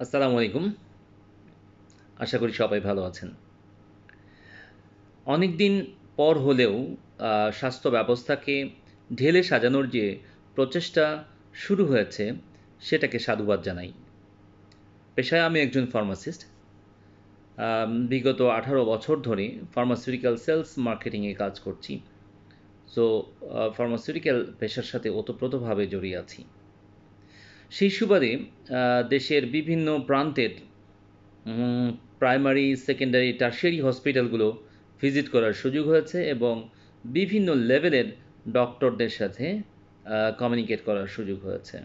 আসসালামু আলাইকুম। আশা করি সবাই ভালো আছেন। অনেকদিন পর হলেও স্বাস্থ্য ব্যবস্থাকে ঢেলে সাজানোর যে প্রচেষ্টা শুরু হয়েছে, সেটাকে সাধুবাদ জানাই। পেশায় আমি একজন ফার্মাসিস্ট। বিগত ১৮ বছর ধরে ফার্মাসিউটিক্যাল সেলস মার্কেটিংয়ে কাজ করছি। সো ফার্মাসিউটিক্যাল পেশার সাথে ওতপ্রোতভাবে জড়িয়ে আছি। সেই সুবাদে দেশের বিভিন্ন প্রান্তের উম প্রাইমারি, সেকেন্ডারি, টারশিয়ারি হসপিটালগুলো ভিজিট করার সুযোগ হয়েছে এবং বিভিন্ন লেভেলের ডক্টরদের সাথে কমিউনিকেট করার সুযোগ হয়েছে।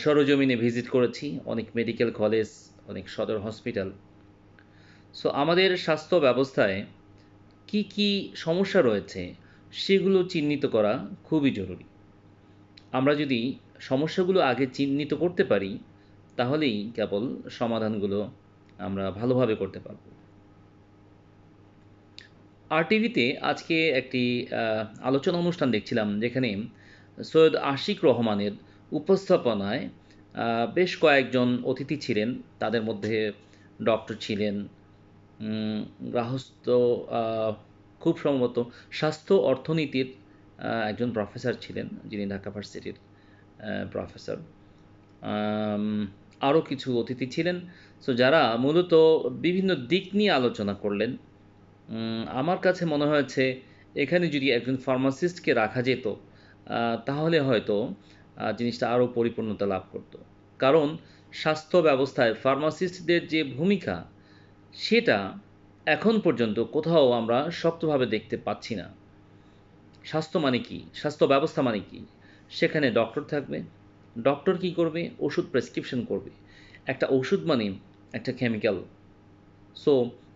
সরেজমিনে ভিজিট করেছি অনেক মেডিকেল কলেজ, অনেক সদর হসপিটাল। সো আমাদের স্বাস্থ্য ব্যবস্থায় কি, কি সমস্যা রয়েছে সেগুলো চিহ্নিত করা খুবই জরুরি। আমরা যদি সমস্যাগুলো আগে চিহ্নিত করতে পারি, তাহলেই কেবল সমাধানগুলো আমরা ভালোভাবে করতে পারব। আরটিভিতে আজকে একটি আলোচনা অনুষ্ঠান দেখছিলাম, যেখানে সৈয়দ আশিক রহমানের উপস্থাপনায় বেশ কয়েকজন অতিথি ছিলেন। তাদের মধ্যে ডক্টর ছিলেন, গার্হস্থ্য খুব সম্ভবত স্বাস্থ্য অর্থনীতির একজন প্রফেসর ছিলেন, যিনি ঢাকা ভার্সিটির প্রফেসর। আরও কিছু অতিথি ছিলেন, সো যারা মূলত বিভিন্ন দিক নিয়ে আলোচনা করলেন। আমার কাছে মনে হয়েছে এখানে যদি একজন ফার্মাসিস্টকে রাখা যেত, তাহলে হয়তো জিনিসটা আরও পরিপূর্ণতা লাভ করত। কারণ স্বাস্থ্য ব্যবস্থায় ফার্মাসিস্টদের যে ভূমিকা, সেটা এখন পর্যন্ত কোথাও আমরা শক্তভাবে দেখতে পাচ্ছি না। স্বাস্থ্য মানে কি? স্বাস্থ্য ব্যবস্থা মানে কি? সেখানে ডক্টর থাকবে। ডক্টর কী করবে? ওষুধ প্রেসক্রিপশন করবে। একটা ওষুধ মানে একটা কেমিক্যাল। সো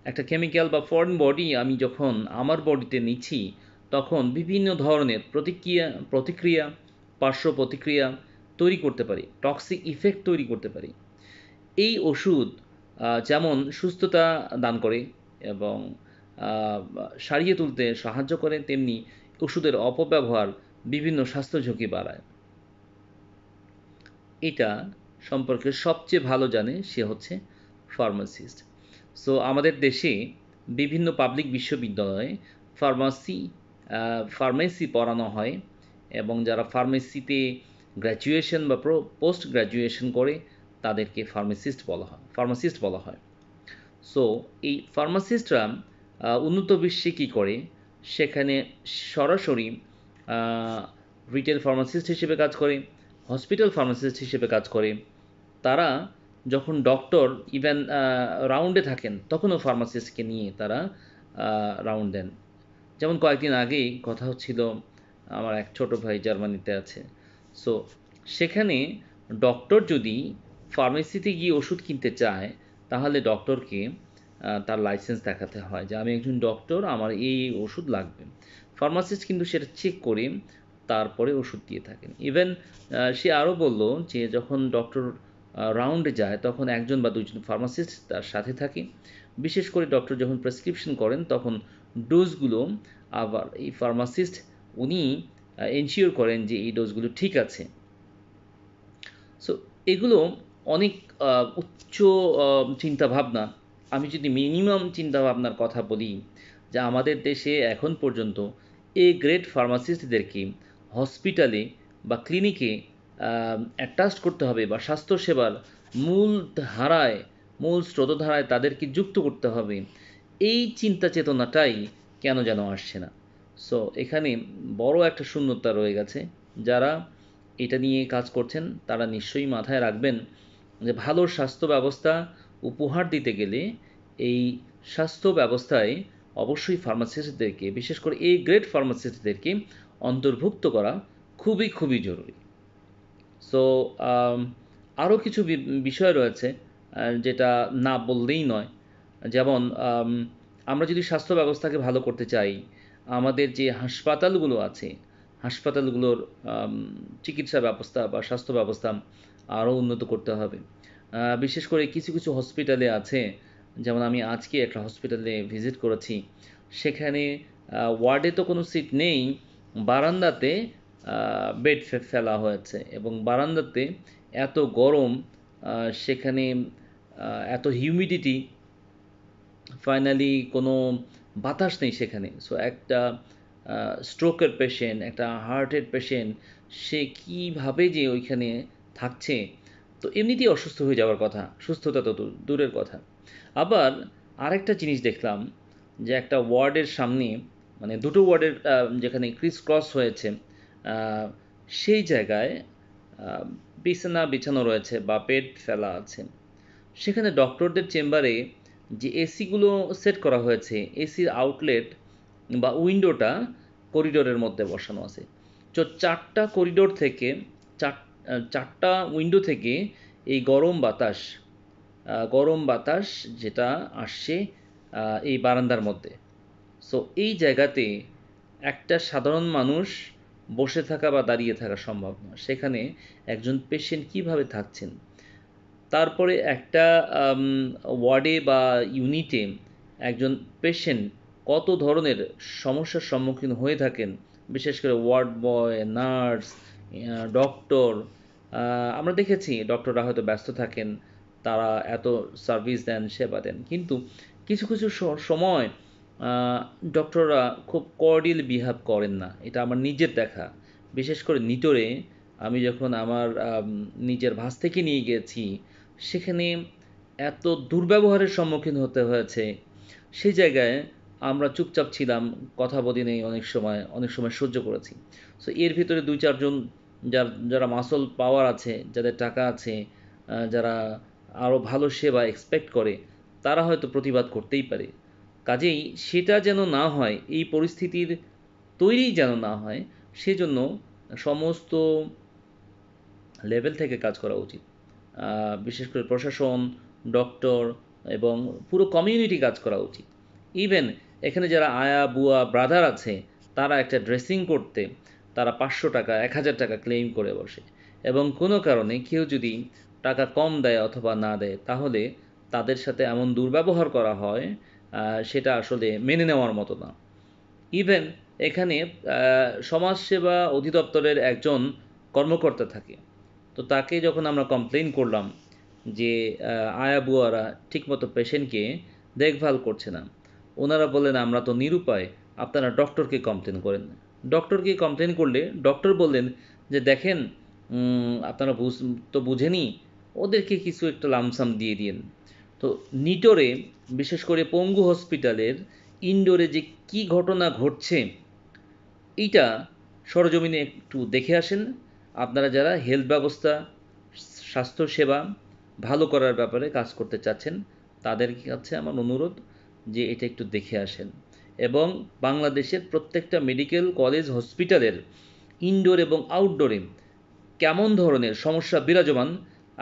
একটা কেমিক্যাল বা ফরেন বডি আমি যখন আমার বডিতে নিচ্ছি, তখন বিভিন্ন ধরনের প্রতিক্রিয়া, পার্শ্ব প্রতিক্রিয়া তৈরি করতে পারি, টক্সিক ইফেক্ট তৈরি করতে পারি। এই ওষুধ যেমন সুস্থতা দান করে এবং আ সারিয়ে তুলতে সাহায্য করে, তেমনি ওষুধের অপব্যবহার বিভিন্ন স্বাস্থ্য ঝুঁকি বাড়ায়। এটা সম্পর্কে সবচেয়ে ভালো জানে সে হচ্ছে ফার্মাসিস্ট। সো আমাদের দেশে বিভিন্ন পাবলিক বিশ্ববিদ্যালয়ে ফার্মেসি পড়ানো হয় এবং যারা ফার্মেসিতে গ্র্যাজুয়েশন বা পোস্ট গ্র্যাজুয়েশন করে, তাদেরকে ফার্মাসিস্ট বলা হয়। সো এই ফার্মাসিস্টরা উন্নত বিশ্বে কী করে, সেখানে সরাসরি রিটেল ফার্মাসিস্ট হিসেবে কাজ করে, হসপিটাল ফার্মাসিস্ট হিসেবে কাজ করে। তারা যখন ডক্টর ইভেন রাউন্ডে থাকেন, তখনও ফার্মাসিস্টকে নিয়ে তারা রাউন্ড দেন। যেমন কয়েকদিন আগেই কথা হচ্ছিল, আমার এক ছোট ভাই জার্মানিতে আছে। সো সেখানে ডক্টর যদি ফার্মেসিতে গিয়ে ওষুধ কিনতে চায়, তাহলে ডক্টরকে তার লাইসেন্স দেখাতে হয় যে আমি একজন ডক্টর, আমার এই ওষুধ লাগবে। ফার্মাসিস্ট কিন্তু সেটা চেক করে তারপরে ওষুধ দিয়ে থাকেন। ইভেন সে আরও বলল যে যখন ডক্টর রাউন্ডে যায়, তখন একজন বা দুজন ফার্মাসিস্ট তার সাথে থাকে। বিশেষ করে ডক্টর যখন প্রেসক্রিপশন করেন, তখন ডোজগুলো আবার এই ফার্মাসিস্ট উনি এনশিওর করেন যে এই ডোজগুলো ঠিক আছে। সো এগুলো অনেক উচ্চ চিন্তাভাবনা। আমি যদি মিনিমাম চিন্তাভাবনার কথা বলি, যে আমাদের দেশে এখন পর্যন্ত গ্রেড ফার্মাসিস্টদেরকে হসপিটালে বা ক্লিনিকে অ্যাটাচ করতে হবে, বা স্বাস্থ্যসেবার মূল মূল স্রোতধারায় তাদেরকে যুক্ত করতে হবে। এই চিন্তা চেতনাটাই কেন যেন আসছে না। সো এখানে বড় একটা শূন্যতা রয়ে গেছে। যারা এটা নিয়ে কাজ করছেন, তারা নিশ্চয়ই মাথায় রাখবেন যে ভালো স্বাস্থ্য ব্যবস্থা উপহার দিতে গেলে এই স্বাস্থ্য ব্যবস্থায় অবশ্যই ফার্মাসিস্টদেরকে, বিশেষ করে গ্রেড ফার্মাসিস্টদেরকে অন্তর্ভুক্ত করা খুবই, খুবই জরুরি। সো আরও কিছু বিষয় রয়েছে যেটা না বললেই নয়। যেমন আমরা যদি স্বাস্থ্য ব্যবস্থাকে ভালো করতে চাই, আমাদের যে হাসপাতালগুলো আছে, হাসপাতালগুলোর চিকিৎসা ব্যবস্থা বা স্বাস্থ্য ব্যবস্থা আরও উন্নত করতে হবে। বিশেষ করে কিছু, কিছু হসপিটালে আছে, যেমন আমি আজকে একটা হসপিটালে ভিজিট করেছি। সেখানে ওয়ার্ডে তো কোনো সিট নেই, বারান্দাতে বেড ফেলা হয়েছে এবং বারান্দাতে এত গরম, সেখানে এত হিউমিডিটি, ফাইনালি কোনো বাতাস নেই সেখানে। সো একটা স্ট্রোকের পেশেন্ট, একটা হার্টের পেশেন্ট, সে কীভাবে যে ওইখানে থাকছে, তো এমনিতেই অসুস্থ হয়ে যাওয়ার কথা, সুস্থতা তো দূরের কথা। আবার আরেকটা জিনিস দেখলাম যে একটা ওয়ার্ডের সামনে, মানে দুটো ওয়ার্ডের যেখানে ক্রিস ক্রস হয়েছে, সেই জায়গায় বিছানা বিছানো রয়েছে বা বেড ফেলা আছে। সেখানে ডক্টরদের চেম্বারে যে এসিগুলো সেট করা হয়েছে, এসির আউটলেট বা উইন্ডোটা করিডোরের মধ্যে বসানো আছে। তো চারটা করিডোর থেকে চারটা উইন্ডো থেকে এই গরম বাতাস যেটা আসছে এই বারান্দার মধ্যে। সো এই জায়গাতে একটা সাধারণ মানুষ বসে থাকা বা দাঁড়িয়ে থাকা সম্ভব না। সেখানে একজন পেশেন্ট কিভাবে থাকছেন, তারপরে একটা ওয়ার্ডে বা ইউনিটে একজন পেশেন্ট কত ধরনের সমস্যার সম্মুখীন হয়ে থাকেন, বিশেষ করে ওয়ার্ড বয়, নার্স, ডক্টর। আমরা দেখেছি ডক্টররা হয়তো ব্যস্ত থাকেন, তারা এত সার্ভিস দেন, সেবা দেন, কিন্তু কিছু কিছু সময় ডক্টররা খুব কর্ডিয়াল বিহেভ করেন না। এটা আমার নিজের দেখা। বিশেষ করে নিটোরে আমি যখন আমার নিজের ভাস থেকে নিয়ে গিয়েছি, সেখানে এত দুর্ব্যবহারের সম্মুখীন হতে হয়েছে। সেই জায়গায় আমরা চুপচাপ ছিলাম, কথা বলি নেই, অনেক সময় সহ্য করেছি। সো এর ভিতরে ২-৪ জন যারা মাসল পাওয়ার আছে, যাদের টাকা আছে, যারা আরও ভালো সেবা এক্সপেক্ট করে, তারা হয়তো প্রতিবাদ করতেই পারে। কাজেই সেটা যেন না হয়, এই পরিস্থিতির তৈরি যেন না হয়, সেজন্য সমস্ত লেভেল থেকে কাজ করা উচিত। বিশেষ করে প্রশাসন, ডক্টর এবং পুরো কমিউনিটি কাজ করা উচিত। ইভেন এখানে যারা আয়া বুয়া ব্রাদার আছে, তারা একটা ড্রেসিং করতে তারা ৫০০ টাকা ১,০০০ টাকা ক্লেম করে বসে, এবং কোনো কারণে কেউ যদি টাকা কম দেয় অথবা না দেয়, তাহলে তাদের সাথে এমন দুর্ব্যবহার করা হয়, সেটা আসলে মেনে নেওয়ার মতো না। ইভেন এখানে সমাজসেবা অধিদপ্তরের একজন কর্মকর্তা থাকে। তো তাকে যখন আমরা কমপ্লেইন করলাম যে আয়া বুয়ারা ঠিকমতো পেশেন্টকে দেখভাল করছে না, ওনারা বললেন আমরা তো নিরুপায়, আপনারা ডক্টরকে কমপ্লেন করেন। ডক্টরকে কমপ্লেন করলে ডক্টর বললেন যে দেখেন, আপনারা তো বুঝেনি, ওদেরকে কিছু একটা লামসাম দিয়ে দিন। তো নিটোরে, বিশেষ করে পঙ্গু হসপিটালের ইনডোরে যে কি ঘটনা ঘটছে, এইটা সরজমিনে একটু দেখে আসেন। আপনারা যারা হেলথ ব্যবস্থা, স্বাস্থ্যসেবা ভালো করার ব্যাপারে কাজ করতে চাচ্ছেন, তাদের কাছে আমার অনুরোধ যে এটা একটু দেখে আসেন, এবং বাংলাদেশের প্রত্যেকটা মেডিকেল কলেজ হসপিটালের ইনডোর এবং আউটডোরে কেমন ধরনের সমস্যা বিরাজমান,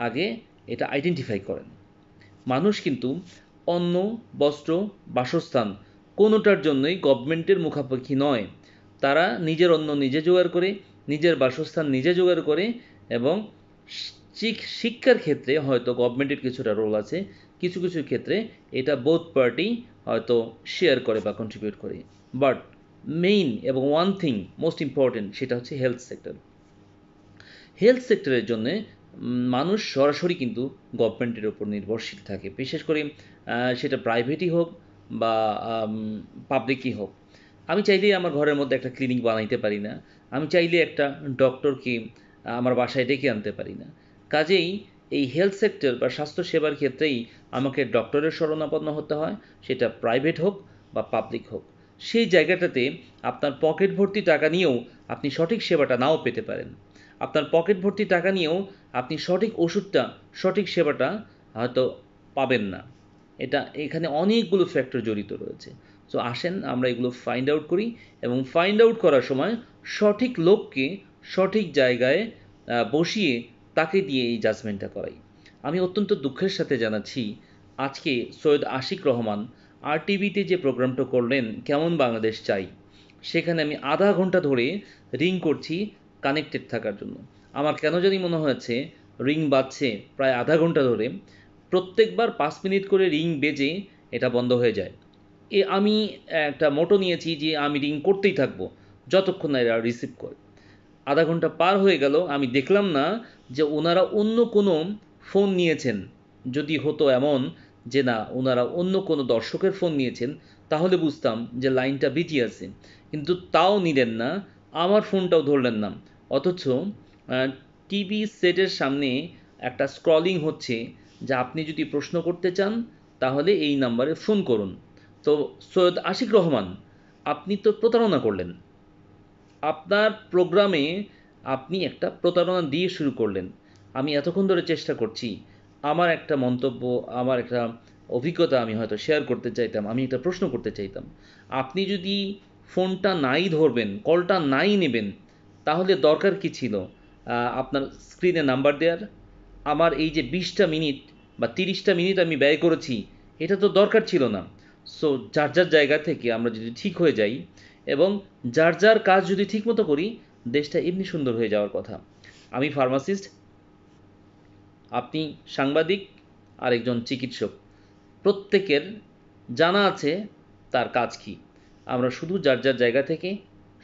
আগে এটা আইডেন্টিফাই করেন। মানুষ কিন্তু অন্ন, বস্ত্র, বাসস্থান কোনোটার জন্যই গভর্নমেন্টের মুখাপেক্ষী নয়। তারা নিজের অন্ন নিজে জোগাড় করে, নিজের বাসস্থান নিজে জোগাড় করে, এবং শিক্ষার ক্ষেত্রে হয়তো গভর্নমেন্টের কিছুটা রোল আছে, কিছু কিছু ক্ষেত্রে এটা বোথ পার্টি হয়তো শেয়ার করে বা কন্ট্রিবিউট করে। বাট মেইন এবং ওয়ান থিং মোস্ট ইম্পর্টেন্ট, সেটা হচ্ছে হেলথ সেক্টর। হেলথ সেক্টরের জন্যে মানুষ সরাসরি কিন্তু গভর্নমেন্টের ওপর নির্ভরশীল থাকে, বিশেষ করে সেটা প্রাইভেটই হোক বা পাবলিকই হোক। আমি চাইলেই আমার ঘরের মধ্যে একটা ক্লিনিক বানাইতে পারি না, আমি চাইলে একটা ডক্টরকে আমার বাসায় ডেকে আনতে পারি না। কাজেই এই হেলথ সেক্টর বা স্বাস্থ্যসেবার ক্ষেত্রেই আমাকে ডক্টরের শরণাপন্ন হতে হয়, সেটা প্রাইভেট হোক বা পাবলিক হোক। সেই জায়গাটাতে আপনার পকেট ভর্তি টাকা নিয়েও আপনি সঠিক সেবাটা নাও পেতে পারেন। আপনার পকেট ভর্তি টাকা নিয়েও আপনি সঠিক ওষুধটা, সঠিক সেবাটা হয়তো পাবেন না। এখানে অনেকগুলো ফ্যাক্টর জড়িত রয়েছে। সো আসেন আমরা এগুলো ফাইন্ড আউট করি, এবং ফাইন্ড আউট করার সময় সঠিক লোককে সঠিক জায়গায় বসিয়ে তাকে দিয়ে এই জাজমেন্টটা করাই। আমি অত্যন্ত দুঃখের সাথে জানাচ্ছি, আজকে সৈয়দ আশিক রহমান RTVতে যে প্রোগ্রামটা করলেন, কেমন বাংলাদেশ চাই, সেখানে আমি আধা ঘন্টা ধরে রিং করছি কানেক্টেড থাকার জন্য। আমার কেন জানি মনে হয়েছে রিং বাজছে প্রায় আধা ঘন্টা ধরে, প্রত্যেকবার 5 মিনিট করে রিং বেজে এটা বন্ধ হয়ে যায়। আমি একটা মোটো নিয়েছি যে আমি রিং করতেই থাকবো যতক্ষণ না এরা রিসিভ করে। আধা ঘন্টা পার হয়ে গেল, আমি দেখলাম না যে ওনারা অন্য কোনো ফোন নিয়েছেন, যদি হতো এমন যে না ওনারা অন্য কোনো দর্শকের ফোন নিয়েছেন, তাহলে বুঝতাম যে লাইনটা বিজি আছে, কিন্তু তাও নিলেন না, আমার ফোনটাও ধরলেন না। অথচ টিভি সেটের সামনে একটা স্ক্রলিং হচ্ছে যে আপনি যদি প্রশ্ন করতে চান তাহলে এই নাম্বারে ফোন করুন। তো সৈয়দ আশিক রহমান, আপনি তো প্রতারণা করলেন। আপনার প্রোগ্রামে আপনি একটা প্রতারণা দিয়ে শুরু করলেন। আমি এতক্ষণ ধরে চেষ্টা করছি, আমার একটা মন্তব্য, আমার একটা অভিজ্ঞতা আমি হয়তো শেয়ার করতে চাইতাম, আমি একটা প্রশ্ন করতে চাইতাম। আপনি যদি ফোনটা নাই ধরবেন, কলটা নাই নেবেন, তাহলে দরকার কি ছিল আপনার স্ক্রিনে নাম্বার দেওয়ার? আমার এই যে 20টা মিনিট বা 30টা মিনিট আমি ব্যয় করেছি, এটা তো দরকার ছিল না। সো যার যার জায়গা থেকে আমরা যদি ঠিক হয়ে যাই এবং যার যার কাজ যদি ঠিকমতো করি, দেশটা এমনি সুন্দর হয়ে যাওয়ার কথা। আমি ফার্মাসিস্ট, আপনি সাংবাদিক, আর একজন চিকিৎসক। প্রত্যেকের জানা আছে তার কাজ কি। আমরা শুধু যার যার জায়গা থেকে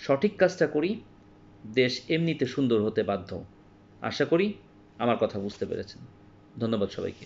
সঠিক কাজটা করি, দেশ এমনিতে সুন্দর হতে বাধ্য। আশা করি আমার কথা বুঝতে পেরেছেন। ধন্যবাদ সবাইকে।